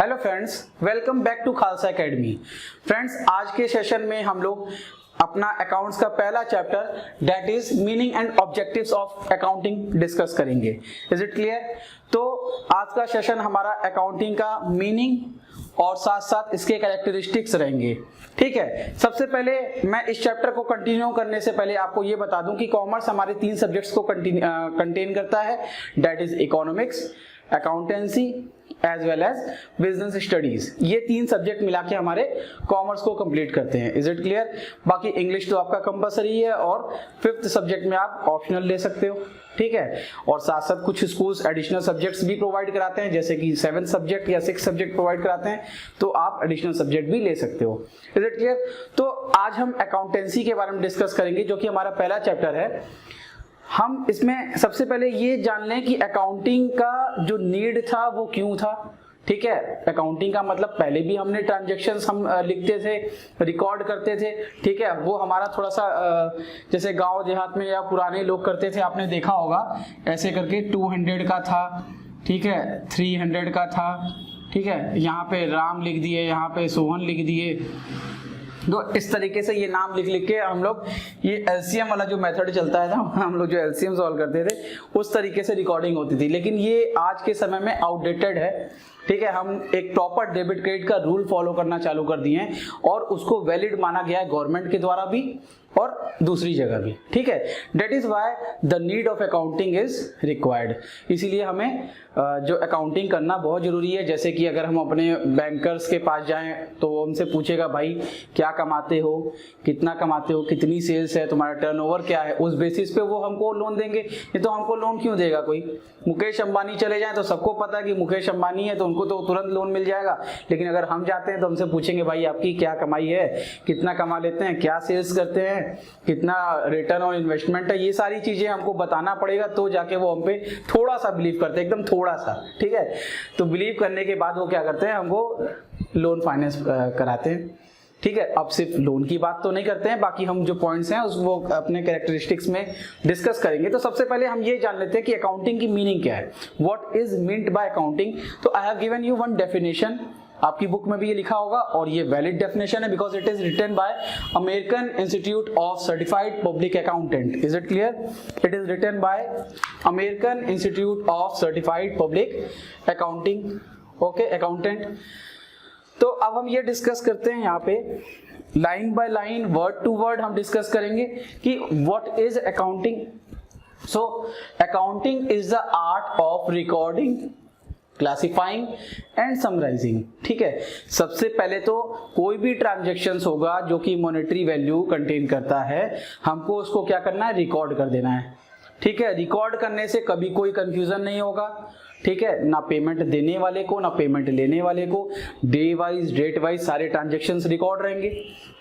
Hello friends, welcome back to Khalsa academy. Friends, आज के session में हम लोग अपना अकाउंट्स का पहला chapter that is meaning and objectives of accounting discuss करेंगे। Is it clear? तो आज का सेशन हमारा अकाउंटिंग का मीनिंग और साथ साथ इसके कैरेक्टरिस्टिक्स रहेंगे। ठीक है, सबसे पहले मैं इस चैप्टर को कंटिन्यू करने से पहले आपको ये बता दूं कि कॉमर्स हमारे तीन सब्जेक्ट्स को कंटेन करता है, that is economics, accountancy as well as business studies. ये तीन सब्जेक्ट मिला के हमारे कॉमर्स को कंप्लीट करते हैं। Is it clear? बाकी इंग्लिश तो आपका कंपलसरी है और फिफ्थ सब्जेक्ट में आप ऑप्शनल ले सकते हो। ठीक है, और साथ साथ कुछ स्कूल्स एडिशनल सब्जेक्ट्स भी प्रोवाइड कराते हैं, जैसे कि 7 सब्जेक्ट या 6 सब्जेक्ट प्रोवाइड कराते हैं, तो आप एडिशनल सब्जेक्ट भी ले सकते हो। Is it clear? तो आज हम अकाउंटेंसी के बारे में डिस्कस करेंगे, जो कि हमारा पहला चैप्टर है। हम इसमें सबसे पहले ये जान लें कि अकाउंटिंग का जो नीड था वो क्यों था। ठीक है, अकाउंटिंग का मतलब पहले भी हमने ट्रांजैक्शंस हम लिखते थे, रिकॉर्ड करते थे। ठीक है, वो हमारा थोड़ा सा जैसे गांव देहात में या पुराने लोग करते थे, आपने देखा होगा ऐसे करके 200 का था, ठीक है, 300 का था। ठीक है, यहाँ पे राम लिख दिए, यहाँ पे सोहन लिख दिए, तो इस तरीके से ये नाम लिख लिख के हम लोग ये एलसीएम वाला जो मेथड चलता है ना, हम लोग जो एलसीएम सॉल्व करते थे उस तरीके से रिकॉर्डिंग होती थी। लेकिन ये आज के समय में आउटडेटेड है। ठीक है, हम एक प्रॉपर डेबिट क्रेडिट का रूल फॉलो करना चालू कर दिए हैं और उसको वैलिड माना गया है गवर्नमेंट के द्वारा भी और दूसरी जगह भी। ठीक है, that is why the need of accounting is required. इसीलिए हमें जो अकाउंटिंग करना बहुत जरूरी है। जैसे कि अगर हम अपने बैंकर्स के पास जाएं तो वो हमसे पूछेगा, भाई क्या कमाते हो, कितना कमाते हो, कितनी सेल्स है, तुम्हारा टर्नओवर क्या है, उस बेसिस पे वो हमको लोन देंगे। ये तो हमको लोन क्यों देगा कोई? मुकेश अंबानी चले जाएं तो सबको पता है कि मुकेश अंबानी है, तो उनको तो तुरंत लोन मिल जाएगा। लेकिन अगर हम जाते हैं तो हमसे पूछेंगे, भाई आपकी क्या कमाई है, कितना कमा लेते हैं, क्या सेल्स करते हैं, कितना रिटर्न ऑन इन्वेस्टमेंट है, ये सारी चीजें हमको बताना पड़ेगा, तो जाके वो हम पे थोड़ा सा बिलीव करते हैं, एकदम थोड़ा सा। ठीक है, तो बिलीव करने के बाद वो क्या करते हैं, हमको लोन फाइनेंस कराते हैं। ठीक है, अब सिर्फ लोन की बात तो नहीं करते हैं, बाकी हम जो पॉइंट्स हैं वो अपने कैरेक्टरिस्टिक्स में डिस्कस करेंगे। तो सबसे पहले हम ये जान लेते हैं कि अकाउंटिंग की मीनिंग क्या है, what is meant by accounting. तो I have given you one definition, आपकी बुक में भी ये लिखा होगा और ये वैलिड डेफिनेशन है because it is written by American Institute of Certified Public Accountant. Is it clear? It is written by American Institute of Certified Public accounting, okay, accountant. तो अब हम ये डिस्कस करते हैं, यहाँ पे line by line, word to word हम discuss करेंगे कि what is accounting. So accounting is the art of recording, classifying and summarising. ठीक है, सबसे पहले तो कोई भी ट्रांजैक्शंस होगा जो कि मॉनेटरी वैल्यू कंटेन करता है, हमको उसको क्या करना है, रिकॉर्ड कर देना है। ठीक है, रिकॉर्ड करने से कभी कोई कंफ्यूजन नहीं होगा। ठीक है, ना पेमेंट देने वाले को ना पेमेंट लेने वाले को, डे वाइज डेट वाइज सारे ट्रांजैक्शंस रिकॉर्ड रहेंगे।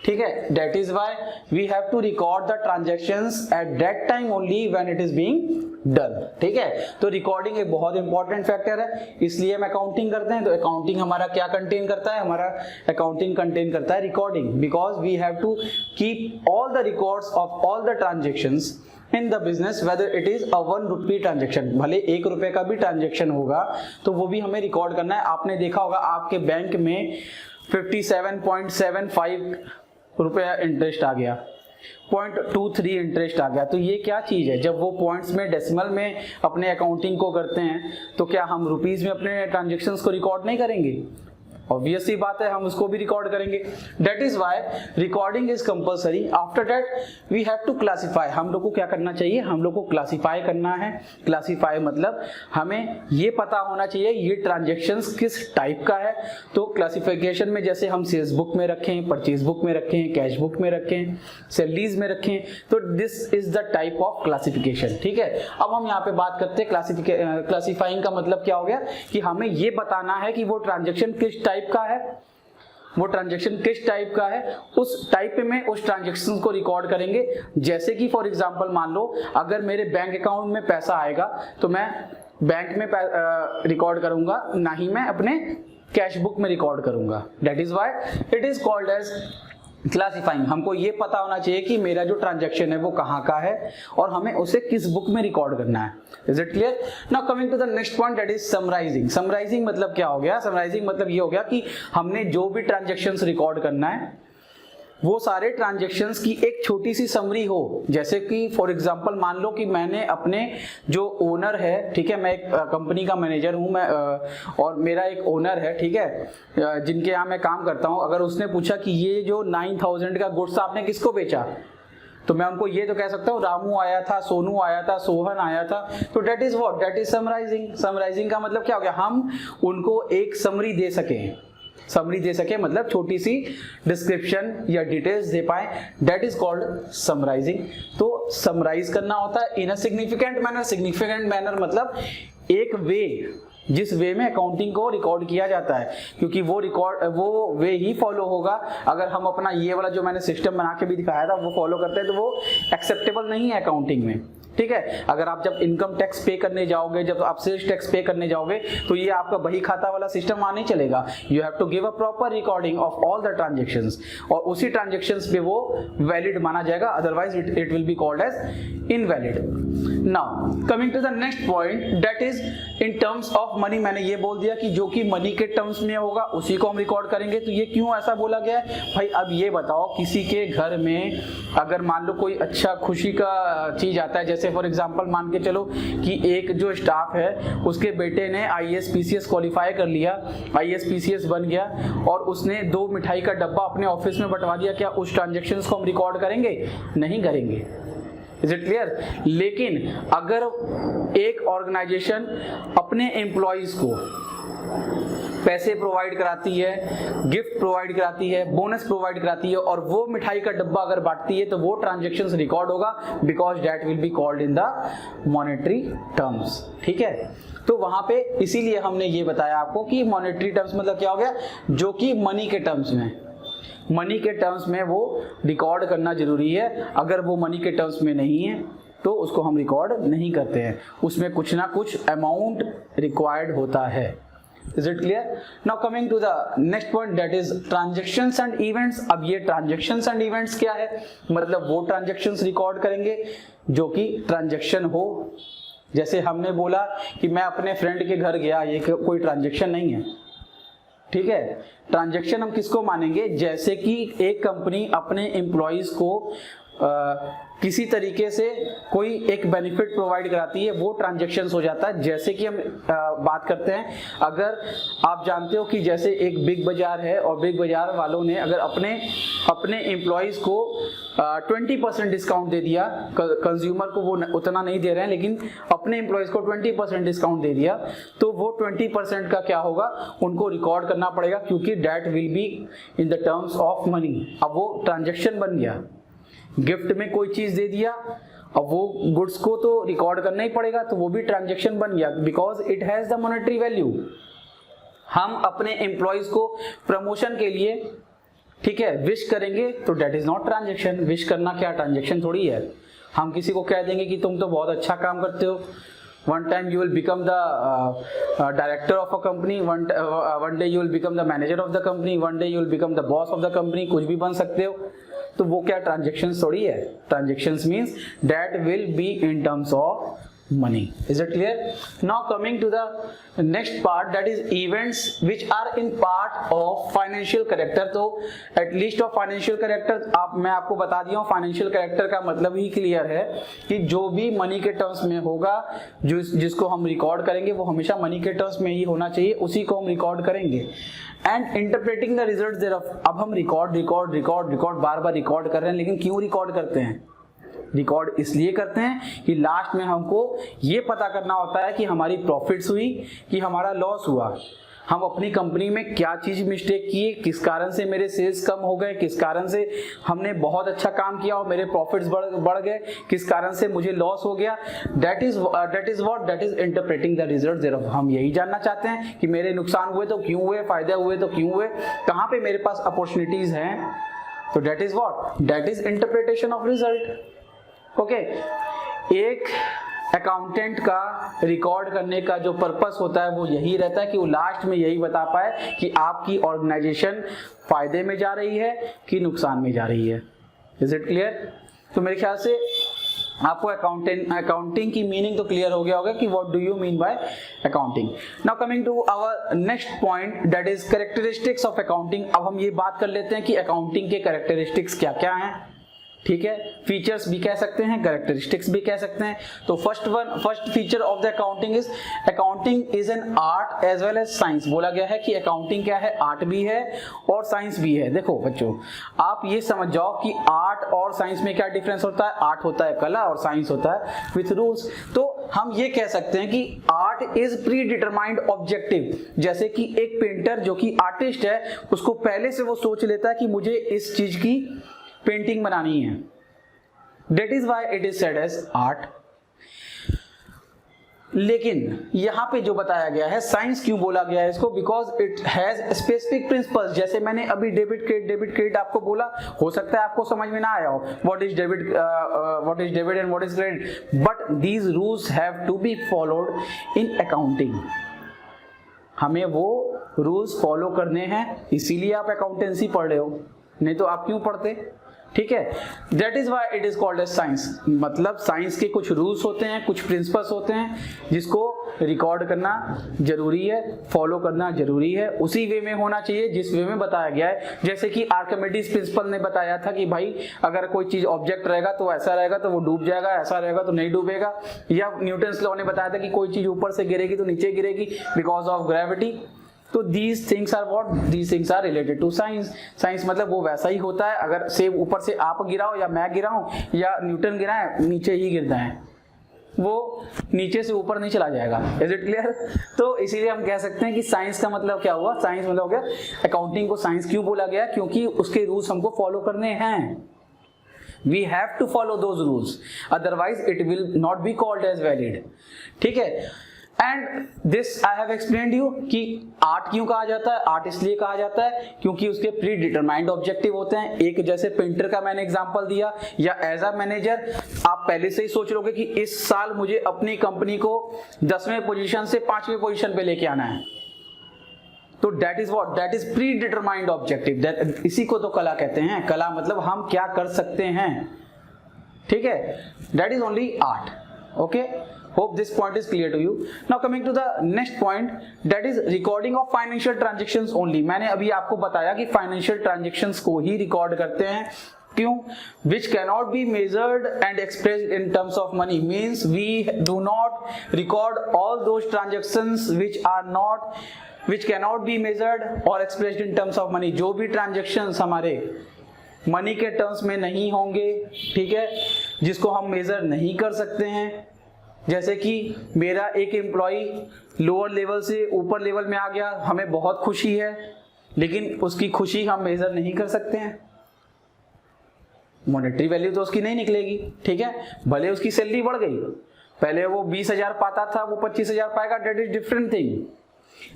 ठीक है, that is why we have to record the transactions at that time only when it is being done. ठीक है, तो रिकॉर्डिंग एक बहुत इंपॉर्टेंट फैक्टर है, इसलिए हम अकाउंटिंग करते हैं। तो अकाउंटिंग हमारा क्या कंटेन करता है, हमारा अकाउंटिंग कंटेन करता है recording, because we have to keep all the records of all the transactions in the business whether it is a 1 rupee transaction. भले 1 रुपए का भी ट्रांजेक्शन होगा तो वो भी हमें रिकॉर्ड करना है। आपने देखा होगा आपके बैंक में 57.75 रुपया इंटरेस्ट आ गया, 0.23 इंटरेस्ट आ गया, तो ये क्या चीज है? जब वो पॉइंट्स में डेसिमल में अपने अकाउंटिंग को करते हैं तो क्या हम रुपीज में अपने ट्रांजेक्शन्स को रिकॉर्ड नहीं करेंगे? ऑब्वियस सी बात है, हम उसको भी रिकॉर्ड करेंगे। That is why recording is compulsory. After that we have to classify. हम लोग को क्या करना चाहिए, हम लोग को क्लासिफाई करना है। क्लासिफाई मतलब हमें ये पता होना चाहिए ये ट्रांजैक्शंस किस टाइप का है। तो क्लासिफिकेशन में जैसे हम सेल्स बुक में रखें, परचेज बुक में रखें, कैश बुक में रखें, सैलरीज में रखें, तो this is the type of classification. ठीक है, अब हम यहाँ पे बात करते हैं क्लासिफाइंग का मतलब क्या हो गया कि हमें ये बताना है कि वो ट्रांजैक्शन किस टाइप का है, वो ट्रांजैक्शन किस टाइप का है, उस टाइप में उस ट्रांजैक्शन को रिकॉर्ड करेंगे। जैसे कि फॉर एग्जांपल मान लो अगर मेरे बैंक अकाउंट में पैसा आएगा तो मैं बैंक में रिकॉर्ड करूंगा, ना ही मैं अपने कैश बुक में रिकॉर्ड करूंगा। That is why it is called as classifying, हमको ये पता होना चाहिए कि मेरा जो ट्रांजैक्शन है वो कहाँ का है और हमें उसे किस बुक में रिकॉर्ड करना है। Is it clear? Now coming to the next point, that is summarising. Summarising मतलब क्या हो गया? समराइजिंग मतलब ये हो गया कि हमने जो भी ट्रांजैक्शंस रिकॉर्ड करना है वो सारे ट्रांजैक्शंस की एक छोटी सी समरी हो। जैसे कि फॉर एग्जांपल मान लो कि मैंने अपने जो ओनर है, ठीक है, मैं एक कंपनी का मैनेजर हूं मैं, और मेरा एक ओनर है, ठीक है, जिनके यहाँ मैं काम करता हूं। अगर उसने पूछा कि ये जो 9000 का गुड्स आपने किसको बेचा, तो मैं उनको ये तो कह सकता हूँ रामू आया था, सोनू आया था, सोहन आया था। तो that is what? That is summarising. Summarising का मतलब क्या हो गया? हम उनको एक समरी दे सके। समरी दे सके मतलब छोटी सी डिस्क्रिप्शन या डिटेल्स दे पाए, दैट इज कॉल्ड समराइजिंग। तो समराइज करना होता है in a significant manner. Significant manner मतलब एक वे, जिस वे में अकाउंटिंग को रिकॉर्ड किया जाता है, क्योंकि वो वे ही फॉलो होगा। अगर हम अपना ये वाला जो मैंने सिस्टम बना के भी दिखाया था वो फॉलो करते हैं तो वो एक्सेप्टेबल नहीं है अकाउंटिंग में, ठीक है। अगर आप जब इनकम टैक्स पे करने जाओगे, जब आप सेल्स टैक्स पे करने जाओगे, तो ये आपका बही खाता वाला सिस्टम वहां नहीं चलेगा। You have to give a proper recording of all the transactions, और उसी ट्रांजैक्शंस पे वो वैलिड माना जाएगा, otherwise it will be called as invalid. Now coming to the next point, that is in terms of money. मैंने ये बोल दिया कि जो कि मनी के टर्म्स में होगा उसी को हम रिकॉर्ड करेंगे। तो ये क्यों ऐसा बोला गया है भाई? अब ये बताओ, किसी के घर में अगर मान लो कोई अच्छा खुशी का चीज आता है, जैसे फॉर एग्जांपल मान के चलो कि एक जो स्टाफ है उसके बेटे ने IAS PCS क्वालिफाई कर लिया, IAS PCS बन गया, और उसने 2 मिठाई का डब्बा अपने ऑफिस में बंटवा दिया, क्या उस ट्रांजैक्शंस को हम रिकॉर्ड करेंगे? नहीं करेंगे। Is it clear? लेकिन अगर एक ऑर्गेनाइजेशन अपने एम्प्लॉइज को पैसे प्रोवाइड कराती है, गिफ्ट प्रोवाइड कराती है, बोनस प्रोवाइड कराती है, और वो मिठाई का डब्बा अगर बांटती है, तो वो ट्रांजैक्शंस रिकॉर्ड होगा, because that will be called in the monetary terms, ठीक है। तो वहां पे इसीलिए हमने ये बताया आपको कि मॉनेटरी टर्म्स मतलब क्या हो गया? जो कि मनी के टर्म्स में, मनी के टर्म्स में वो रिकॉर्ड करना जरूरी है। अगर वो मनी के टर्म्स में नहीं है तो उसको हम रिकॉर्ड नहीं करते हैं, उसमें कुछ ना कुछ अमाउंट रिक्वायर्ड होता है। Is it clear? Now coming to the next point, that is transactions and events. अब ये transactions and events क्या है? मतलब वो transactions रिकॉर्ड करेंगे जो कि ट्रांजेक्शन हो। जैसे हमने बोला कि मैं अपने फ्रेंड के घर गया, ये कोई ट्रांजेक्शन नहीं है, ठीक है। ट्रांजेक्शन हम किसको मानेंगे? जैसे कि एक कंपनी अपने एम्प्लॉइज को किसी तरीके से कोई एक बेनिफिट प्रोवाइड कराती है, वो ट्रांजैक्शंस हो जाता है। जैसे कि हम बात करते हैं, अगर आप जानते हो कि जैसे एक बिग बाजार है और बिग बाजार वालों ने अगर अपने एम्प्लॉइज को 20% डिस्काउंट दे दिया, कंज्यूमर को वो उतना नहीं दे रहे हैं लेकिन अपने एम्प्लॉइज को 20% डिस्काउंट दे दिया, तो वो 20% का क्या होगा? उनको रिकॉर्ड करना पड़ेगा, क्योंकि that will be in the terms of money. अब वो ट्रांजैक्शन बन गया। गिफ्ट में कोई चीज दे दिया, अब वो गुड्स को तो रिकॉर्ड करना ही पड़ेगा, तो वो भी ट्रांजैक्शन बन गया, because it has the monetary value. हम अपने एम्प्लॉइज को प्रमोशन के लिए, ठीक है, विश करेंगे, तो that is not transaction. Wish करना क्या ट्रांजैक्शन थोड़ी है? हम किसी को कह देंगे कि तुम तो बहुत अच्छा काम करते हो, one time you will become the director of a company, one day you will become the manager of the company, one day you will become the boss of the company, कुछ भी बन सकते हो। तो वो क्या ट्रांजैक्शन थोड़ी है? Transactions means that will be in terms of money. Is it clear? Now coming to the next part, that is events which are in part of financial character. तो at least of financial character मैं आपको बता दिया हूँ, financial character का मतलब ही clear है कि जो भी मनी के टर्म्स में होगा, जिसको हम रिकॉर्ड करेंगे वो हमेशा मनी के टर्म्स में ही होना चाहिए, उसी को हम रिकॉर्ड करेंगे। And interpreting the result thereof. अब हम रिकॉर्ड बार बार रिकॉर्ड कर रहे हैं, लेकिन क्यों रिकॉर्ड करते हैं? रिकॉर्ड इसलिए करते हैं कि लास्ट में हमको ये पता करना होता है कि हमारी प्रॉफिट्स हुई कि हमारा लॉस हुआ, हम अपनी कंपनी में क्या चीज मिस्टेक किए, किस कारण से मेरे सेल्स कम हो गए, किस कारण से हमने बहुत अच्छा काम किया और मेरे प्रॉफिट्स बढ़ गए, किस कारण से मुझे लॉस हो गया। That is interpreting the result thereof. हम यही जानना चाहते हैं कि मेरे नुकसान हुए तो क्यों हुए, फायदे हुए तो क्यों हुए, कहाँ पे मेरे पास अपॉर्चुनिटीज हैं। तो that is interpretation of result. Okay, एक अकाउंटेंट का रिकॉर्ड करने का जो पर्पस होता है वो यही रहता है कि वो लास्ट में यही बता पाए कि आपकी ऑर्गेनाइजेशन फायदे में जा रही है कि नुकसान में जा रही है। Is it clear? तो मेरे ख्याल से आपको अकाउंटिंग की मीनिंग तो क्लियर हो गया होगा कि what do you mean by accounting. Now coming to our next point that is characteristics of accounting. अब हम ये बात कर लेते हैं कि अकाउंटिंग के कैरेक्टरिस्टिक्स क्या क्या हैं। ठीक है, फीचर्स भी कह सकते हैं, कैरेक्टरिस्टिक्स भी कह सकते हैं। तो first feature of the accounting is an art as well as science. बोला गया है कि अकाउंटिंग क्या है, आर्ट भी है और साइंस भी है। देखो बच्चों, आप ये समझ जाओ कि आर्ट और साइंस में क्या डिफरेंस होता है। आर्ट होता है कला और साइंस होता है विथ रूल्स। तो हम ये कह सकते हैं कि art is pre determined objective. जैसे कि एक पेंटर जो कि आर्टिस्ट है, उसको पहले से वो सोच लेता है कि मुझे इस चीज की पेंटिंग बनानी है। That is why it is said as art। लेकिन यहां पे जो बताया गया है, साइंस क्यों बोला गया है इसको, because it has specific principles. जैसे मैंने अभी डेबिट क्रेडिट आपको बोला, हो सकता है आपको समझ में ना आया हो what is debit and what is credit, but these rules have to be followed in accounting. हमें वो रूल्स फॉलो करने हैं, इसीलिए आप अकाउंटेंसी पढ़ रहे हो, नहीं तो आप क्यों पढ़ते। ठीक है, that is why it is called as science. मतलब साइंस के कुछ रूल्स होते हैं, कुछ प्रिंसिपल्स होते हैं जिसको रिकॉर्ड करना जरूरी है, फॉलो करना जरूरी है, उसी वे में होना चाहिए जिस वे में बताया गया है। जैसे कि आर्किमिडीज प्रिंसिपल ने बताया था कि भाई अगर कोई चीज ऑब्जेक्ट रहेगा तो ऐसा रहेगा तो वो डूब जाएगा, ऐसा रहेगा तो नहीं डूबेगा। या न्यूटन्स लॉ ने बताया था कि कोई चीज ऊपर से गिरेगी तो नीचे गिरेगी बिकॉज ऑफ ग्रेविटी। तो these things are what? These things are related to science। Science मतलब वो वैसा ही होता है, अगर से ऊपर से आप गिराओ या मैं गिराऊं या न्यूटन गिराए, नीचे ही गिरता है, वो नीचे से ऊपर नहीं चला जाएगा। Is it clear? तो इसीलिए हम कह सकते हैं कि साइंस का मतलब क्या हुआ, साइंस मतलब हो गया अकाउंटिंग को साइंस क्यों बोला गया, क्योंकि उसके रूल्स हमको फॉलो करने हैं। We have to follow those rules, otherwise it will not be called as valid। ठीक है, and this I have explained you कि आर्ट क्यों कहा जाता है। आर्ट इसलिए कहा जाता है क्योंकि उसके प्री डिटरमाइंड ऑब्जेक्टिव होते हैं। एक जैसे पेंटर का मैंने एग्जांपल दिया, या एज अ मैनेजर आप पहले से ही सोच लोगे कि इस साल मुझे अपनी कंपनी को 10वें पोजीशन से 5वें पोजीशन पे लेके आना है। तो that is what, that is pre determined objective. इसी को तो कला कहते हैं। कला मतलब हम क्या कर सकते हैं। ठीक है, that is only art. Okay, hope this point is clear to you। now coming to the next point, that is recording of financial transactions only। मैंने अभी आपको बताया कि financial transactions को ही रिकॉर्ड करते हैं। क्यों? which cannot be measured and expressed in terms of money, means we do not record all those transactions which cannot be measured or expressed in terms of money। जो भी transactions हमारे money के terms में नहीं होंगे, ठीक है, जिसको हम मेजर नहीं कर सकते हैं। जैसे कि मेरा एक एम्प्लॉय लोअर लेवल से ऊपर लेवल में आ गया, हमें बहुत खुशी है, लेकिन उसकी खुशी हम मेजर नहीं कर सकते हैं। मॉनेटरी वैल्यू तो उसकी नहीं निकलेगी। ठीक है, भले उसकी सैलरी बढ़ गई, पहले वो 20,000 पाता था, वो 25,000 पाएगा, दैट इज डिफरेंट थिंग,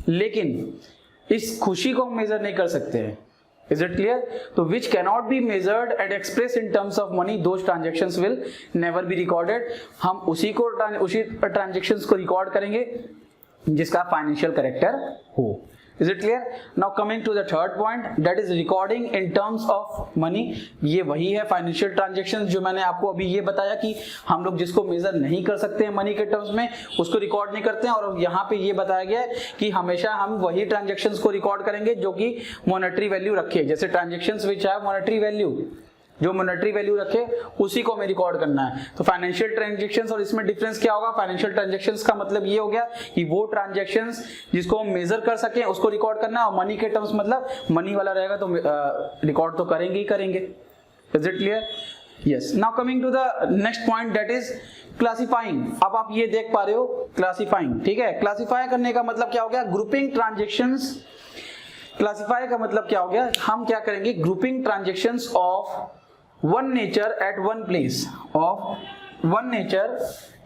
लेकिन इस खुशी को हम मेजर नहीं कर सकते हैं। Is it clear? तो which cannot be measured and expressed in terms of money, those transactions will never be recorded। हम उसी ट्रांजेक्शन्स को रिकॉर्ड करेंगे जिसका फाइनेंशियल कैरेक्टर हो। Is it clear? Now coming to the third point, that is recording in terms of money। ये वही है financial transactions जो मैंने आपको अभी ये बताया कि हम लोग जिसको मेजर नहीं कर सकते हैं मनी के टर्म्स में, उसको रिकॉर्ड नहीं करते हैं। और यहाँ पे ये बताया गया है कि हमेशा हम वही ट्रांजेक्शंस को रिकॉर्ड करेंगे जो कि मॉनेटरी वैल्यू रखे। जैसे ट्रांजेक्शंस विच है मॉनेटरी वैल्यू, जो मॉनेटरी वैल्यू रखे उसी को हमें रिकॉर्ड करना है। तो फाइनेंशियल ट्रांजैक्शंस और इसमें डिफरेंस क्या होगा? फाइनेंशियल ट्रांजैक्शंस का मतलब ये हो गया कि वो ट्रांजैक्शंस जिसको हम मेजर कर सकें उसको रिकॉर्ड करना है, और मनी के टर्म्स मतलब मनी वाला रहेगा तो रिकॉर्ड तो करेंगे ही करेंगे। Is it clear? Yes. Now coming to the next point, that is classifying. अब आप ये देख पा रहे हो क्लासिफाइंग। ठीक है, क्लासिफाई करने का मतलब क्या हो गया? Grouping transactions. क्लासिफाई का मतलब क्या हो गया? हम क्या करेंगे? Grouping transactions of one nature at one place, of one nature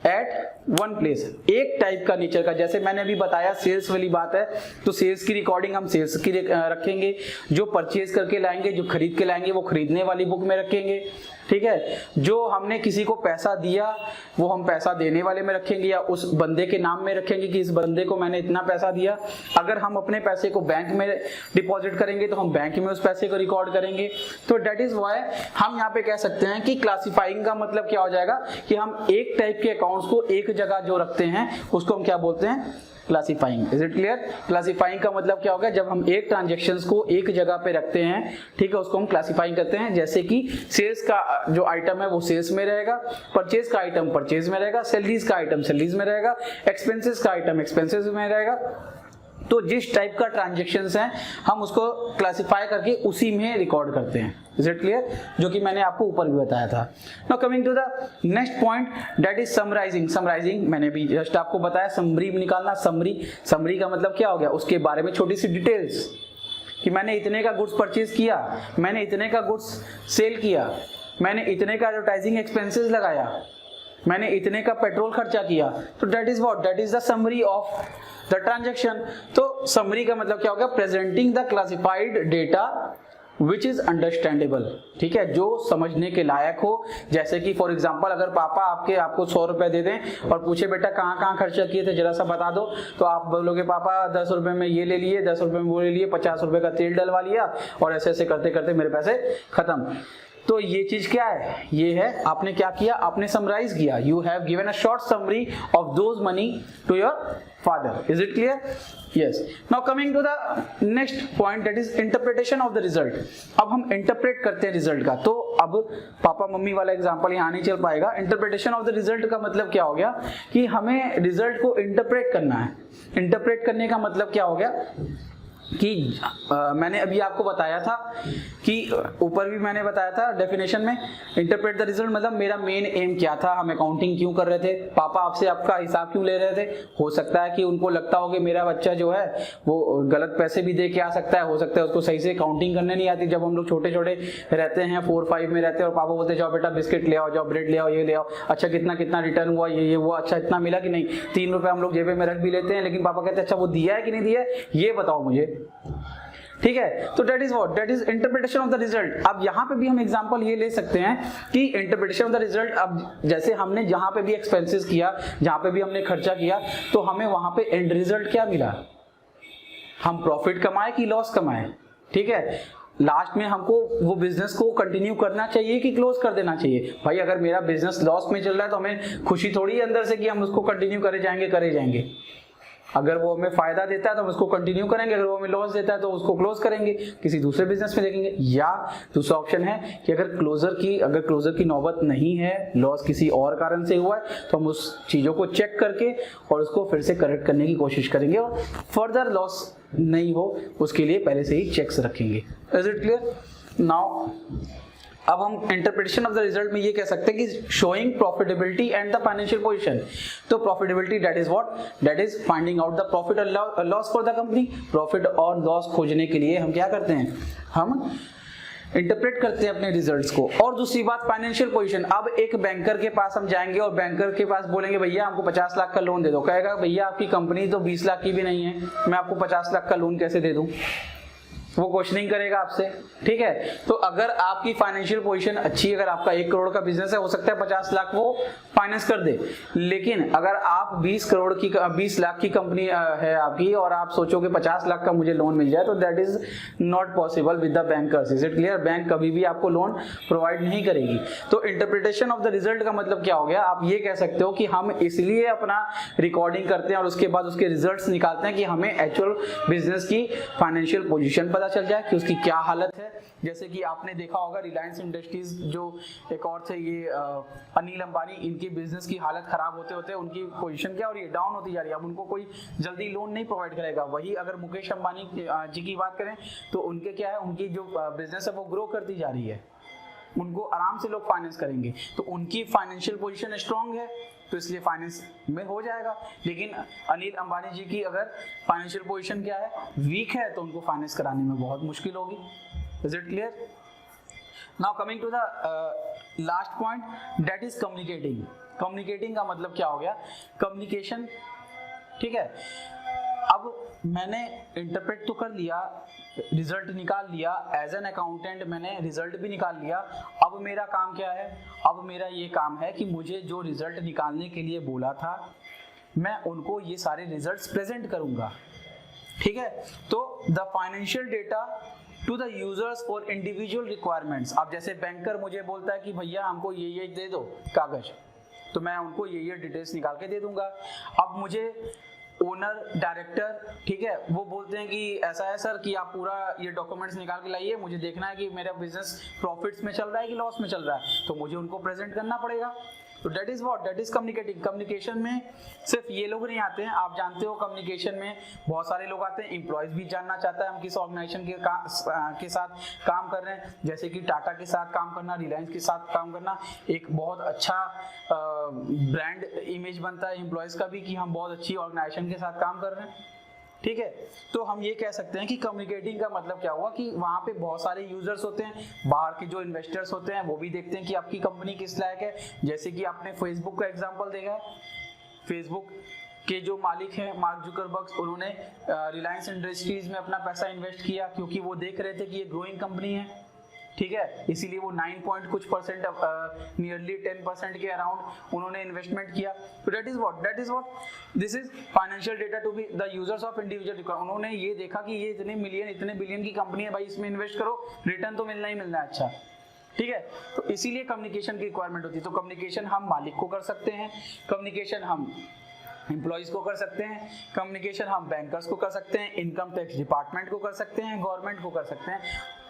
at one place। एक टाइप का नेचर का, जैसे मैंने अभी बताया सेल्स वाली बात है, तो सेल्स की रिकॉर्डिंग हम सेल्स की रखेंगे, जो परचेज करके लाएंगे, जो खरीद के लाएंगे वो खरीदने वाली बुक में रखेंगे। ठीक है, जो हमने किसी को पैसा दिया वो हम पैसा देने वाले में रखेंगे या उस बंदे के नाम में रखेंगे कि इस बंदे को मैंने इतना पैसा दिया। अगर हम अपने पैसे को बैंक में डिपॉजिट करेंगे तो हम बैंक में उस पैसे को रिकॉर्ड करेंगे। तो डेट इज व्हाई हम यहाँ पे कह सकते हैं कि क्लासिफाइंग का मतलब क्या हो जाएगा कि हम एक टाइप के अकाउंट्स को एक जगह जो रखते हैं उसको हम क्या बोलते हैं, classifying. Is it clear? Classifying का मतलब क्या होगा, जब हम एक ट्रांजैक्शंस को एक जगह पे रखते हैं, ठीक है, उसको हम क्लासिफाइंग करते हैं। जैसे कि सेल्स का जो आइटम है वो सेल्स में रहेगा, परचेज का आइटम परचेज में रहेगा, सैलरीज का आइटम सैलरीज में रहेगा, एक्सपेंसेस का आइटम एक्सपेंसेस में रहेगा। तो जिस टाइप का ट्रांजैक्शंस हैं हम उसको क्लासिफाई करके उसी में रिकॉर्ड करते हैं। Is it clear? जो कि मैंने आपको ऊपर भी बताया था। Now coming to the next point that is summarising. Summarising मैंने भी जस्ट आपको बताया, समरी निकालना। समरी का मतलब क्या हो गया, उसके बारे में छोटी सी डिटेल्स कि मैंने इतने का गुड्स परचेज किया, मैंने इतने का गुड्स सेल किया, मैंने इतने का एडवर्टाइजिंग एक्सपेंसेस लगाया, मैंने इतने का पेट्रोल खर्चा किया। तो that is what, that is the summary of the transaction. तो समरी का मतलब क्या होगा, presenting the classified data which is understandable. ठीक है, जो समझने के लायक हो। जैसे कि फॉर एग्जांपल अगर पापा आपको 100 रुपए दे दें और पूछे बेटा कहाँ कहाँ खर्चा किए थे जरा सा बता दो, तो आप बोलोगे पापा 10 रुपए में ये ले लिए, 10 रुपए में वो ले लिए, 50 रुपए का तेल डलवा लिया और ऐसे ऐसे करते करते मेरे पैसे खत्म। तो ये चीज क्या है, ये है आपने क्या किया, आपने समराइज किया। You have given a short summary of those money to your father. Is it clear? Yes. Now coming to the next point that is interpretation of the result. अब हम इंटरप्रेट करते हैं रिजल्ट का। तो अब papa mummy वाला example यहाँ नहीं चल पाएगा। इंटरप्रिटेशन ऑफ द रिजल्ट का मतलब क्या हो गया कि हमें रिजल्ट को इंटरप्रेट करना है। इंटरप्रेट करने का मतलब क्या हो गया कि मैंने अभी आपको बताया था कि ऊपर भी मैंने बताया था डेफिनेशन में, इंटरप्रेट द रिजल्ट मतलब मेरा मेन एम क्या था, हम अकाउंटिंग क्यों कर रहे थे, पापा आपसे आपका हिसाब क्यों ले रहे थे। हो सकता है कि उनको लगता हो कि मेरा बच्चा जो है वो गलत पैसे भी दे के आ सकता है, हो सकता है उसको सही से अकाउंटिंग करने नहीं आती। जब हम लोग छोटे छोटे रहते हैं 4-5 में रहते हैं और पापा बोलते जाओ बेटा बिस्किट ले आओ, जाओ ब्रेड ले आओ, ये ले आओ, अच्छा कितना कितना रिटर्न हुआ, ये वो, अच्छा इतना मिला कि नहीं। 3 रुपए हम लोग जेबे में रख भी लेते हैं, लेकिन पापा कहते हैं अच्छा वो दिया है कि नहीं दिया है ये बताओ मुझे। ठीक है, तो that is what, that is interpretation of the result. अब यहाँ पे भी हम एग्जांपल ये ले सकते हैं कि इंटरप्रिटेशन ऑफ द रिजल्ट, अब जैसे हमने जहां पे भी एक्सपेंसेस किया, जहां पे भी हमने खर्चा किया, तो हमें वहां पे एंड रिजल्ट क्या मिला, हम प्रॉफिट कमाए कि लॉस कमाए। ठीक है, लास्ट में हमको वो बिजनेस को कंटिन्यू करना चाहिए कि क्लोज कर देना चाहिए। भाई अगर मेरा बिजनेस लॉस में चल रहा है तो हमें खुशी थोड़ी है अंदर से कि हम उसको कंटिन्यू करे जाएंगे। अगर वो हमें फायदा देता है तो हम उसको कंटिन्यू करेंगे, अगर वो हमें लॉस देता है तो उसको क्लोज करेंगे, किसी दूसरे बिजनेस में देखेंगे। या दूसरा ऑप्शन है कि अगर क्लोजर की नौबत नहीं है, लॉस किसी और कारण से हुआ है, तो हम उस चीजों को चेक करके और उसको फिर से करेक्ट करने की कोशिश करेंगे और फर्दर लॉस नहीं हो उसके लिए पहले से ही चेक्स रखेंगे। Is it clear? नाउ अब हम इंटरप्रिटेशन ऑफ द रिजल्ट में ये कह सकते हैं कि showing profitability and the financial position. तो profitability that is what, that is finding out the profit और loss for the company. Profit और लॉस खोजने के लिए हम क्या करते हैं, हम इंटरप्रेट करते हैं अपने रिजल्ट्स को। और दूसरी बात फाइनेंशियल पोजीशन। अब एक बैंकर के पास हम जाएंगे और बैंकर के पास बोलेंगे भैया हमको 50 लाख का लोन दे दो। कहेगा भैया आपकी कंपनी तो 20 लाख की भी नहीं है, मैं आपको 50 लाख का लोन कैसे दे दूं। वो क्वेश्चनिंग करेगा आपसे। ठीक है, तो अगर आपकी फाइनेंशियल पोजीशन अच्छी, अगर आपका 1 करोड़ का बिजनेस है, हो सकता है 50 लाख वो फाइनेंस कर दे। लेकिन अगर आप 20 लाख की कंपनी है आपकी और आप सोचोगे 50 लाख का मुझे लोन मिल जाए, तो that is not possible with the bankers. Is it clear? Bank कभी भी आपको लोन प्रोवाइड नहीं करेगी। तो इंटरप्रिटेशन ऑफ द रिजल्ट का मतलब क्या हो गया, आप ये कह सकते हो कि हम इसलिए अपना रिकॉर्डिंग करते हैं और उसके बाद उसके रिजल्ट्स निकालते हैं कि हमें एक्चुअल बिजनेस की फाइनेंशियल पोजीशन पता चल जाए कि उसकी क्या हालत है। जैसे कि आपने देखा होगा रिलायंस इंडस्ट्रीज जो एक और थे, ये अनिल अंबानी, इनकी बिजनेस की हालत खराब होते होते उनकी पोजीशन क्या हो रही है, डाउन होती जा रही है। अब उनको कोई जल्दी लोन नहीं प्रोवाइड करेगा। वही अगर मुकेश अंबानी जी की बात करें तो उनके क्या है, उनकी जो बिजनेस है वो ग्रो करती जा रही है, उनको आराम से लोग फाइनेंस करेंगे, तो उनकी फाइनेंशियल पोजीशन स्ट्रांग है तो इसलिए फाइनेंस में हो जाएगा। लेकिन अनिल अंबानी जी की अगर फाइनेंशियल पोजीशन क्या है, वीक है, तो उनको फाइनेंस कराने में बहुत मुश्किल होगी। Is it clear? Now coming to the last point that is communicating. Communicating का मतलब क्या हो गया, कम्युनिकेशन। ठीक है, अब मैंने इंटरप्रेट तो कर लिया, रिजल्ट निकाल लिया, एज एन अकाउंटेंट मैंने रिजल्ट भी निकाल लिया। अब मेरा काम क्या है? अब मेरा ये काम है कि मुझे जो रिजल्ट निकालने के लिए बोला था मैं उनको ये सारे रिजल्ट्स प्रेजेंट करूंगा, ठीक है। तो the financial data to the users for individual requirements. अब जैसे बैंकर मुझे बोलता है कि भैया हमको ये दे दो कागज, तो मैं उनको ये डिटेल्स निकाल के दे दूंगा। अब मुझे ओनर, डायरेक्टर, ठीक है, वो बोलते हैं कि ऐसा है सर कि आप पूरा ये डॉक्यूमेंट्स निकाल के लाइए, मुझे देखना है कि मेरा बिजनेस प्रॉफिट्स में चल रहा है कि लॉस में चल रहा है, तो मुझे उनको प्रेजेंट करना पड़ेगा। तो that is what, that is communicating. Communication में सिर्फ ये लोग नहीं आते हैं, आप जानते हो कम्युनिकेशन में बहुत सारे लोग आते हैं। एम्प्लॉयज भी जानना चाहता है हम किस ऑर्गेनाइजेशन के साथ काम कर रहे हैं, जैसे कि टाटा के साथ काम करना, रिलायंस के साथ काम करना, एक बहुत अच्छा ब्रांड इमेज बनता है एम्प्लॉयज का भी कि हम बहुत अच्छी ऑर्गेनाइजेशन के साथ काम कर रहे हैं, ठीक है। तो हम ये कह सकते हैं कि कम्युनिकेटिंग का मतलब क्या हुआ कि वहाँ पे बहुत सारे यूजर्स होते हैं, बाहर के जो इन्वेस्टर्स होते हैं वो भी देखते हैं कि आपकी कंपनी किस लायक है। जैसे कि आपने फेसबुक का एग्जांपल देखा है, फेसबुक के जो मालिक हैं मार्क जुकरबर्ग, उन्होंने रिलायंस इंडस्ट्रीज में अपना पैसा इन्वेस्ट किया क्योंकि वो देख रहे थे कि ये ग्रोइंग कंपनी है, ठीक है, इसीलिए वो 9 पॉइंट कुछ परसेंट, नियरली 10% के अराउंड उन्होंने इन्वेस्टमेंट किया। तो that is what this is financial data to be the users of individual requirement. उन्होंने ये देखा कि ये इतने मिलियन, इतने बिलियन की कंपनी है, भाई इसमें इन्वेस्ट करो, रिटर्न तो मिलना ही मिलना है, अच्छा, ठीक है। तो इसीलिए कम्युनिकेशन की रिक्वायरमेंट होती है। तो कम्युनिकेशन हम मालिक को कर सकते हैं, कम्युनिकेशन हम एम्प्लॉइज को कर सकते हैं, कम्युनिकेशन हम बैंकर्स को कर सकते हैं, इनकम टैक्स डिपार्टमेंट को कर सकते हैं, गवर्नमेंट को कर सकते हैं,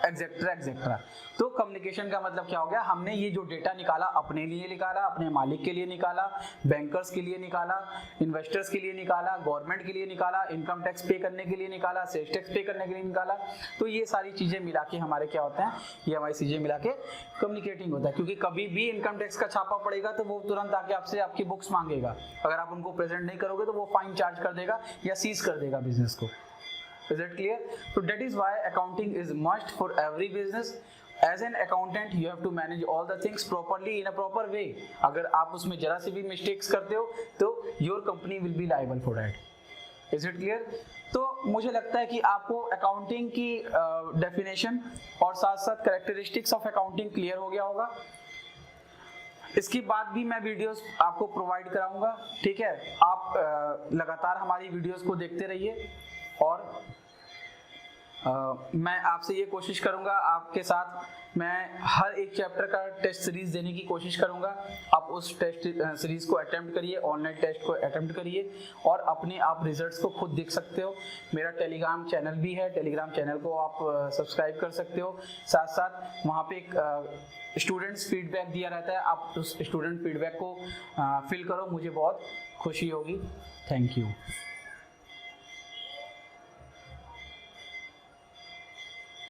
एक्सेट्रा एक्सेट्रा। तो कम्युनिकेशन का मतलब क्या हो गया, हमने ये जो डेटा निकाला अपने लिए निकाला, अपने मालिक के लिए निकाला, बैंकर्स के लिए निकाला, इन्वेस्टर्स के लिए निकाला, गवर्नमेंट के लिए निकाला, इनकम टैक्स पे करने के लिए निकाला, सेल्स टैक्स पे करने के लिए निकाला। तो ये सारी चीजें मिला के हमारे क्या होता है, ये हमारी चीजें मिला के कम्युनिकेटिंग होता है। क्योंकि कभी भी इनकम टैक्स का छापा पड़ेगा तो वो तुरंत आके आपसे आपकी बुक्स मांगेगा, अगर आप उनको प्रेजेंट नहीं करोगे तो वो फाइन चार्ज कर देगा या सीज कर देगा बिजनेस को। Is it clear? So that is why accounting is must for every business. As an accountant, you have to manage all the things properly in a proper way. अगर आप उसमें जरा सी भी मिस्टेक्स करते हो तो your company will be liable for that. Is it clear? तो मुझे लगता है कि आपको अकाउंटिंग की डेफिनेशन और साथ साथ कैरेक्टरिस्टिक्स ऑफ अकाउंटिंग क्लियर हो गया होगा। इसके बाद भी मैं वीडियोस आपको प्रोवाइड कराऊंगा, ठीक है। आप लगातार हमारी वीडियोस को देखते रहिए और मैं आपसे ये कोशिश करूंगा, आपके साथ मैं हर एक चैप्टर का टेस्ट सीरीज देने की कोशिश करूंगा। आप उस टेस्ट सीरीज को अटेम्प्ट करिए, ऑनलाइन टेस्ट को अटेम्प्ट करिए और अपने आप रिजल्ट्स को खुद देख सकते हो। मेरा टेलीग्राम चैनल भी है, टेलीग्राम चैनल को आप सब्सक्राइब कर सकते हो। साथ साथ वहाँ पे एक स्टूडेंट्स फीडबैक दिया रहता है, आप उस स्टूडेंट फीडबैक को फिल करो, मुझे बहुत खुशी होगी। Thank you.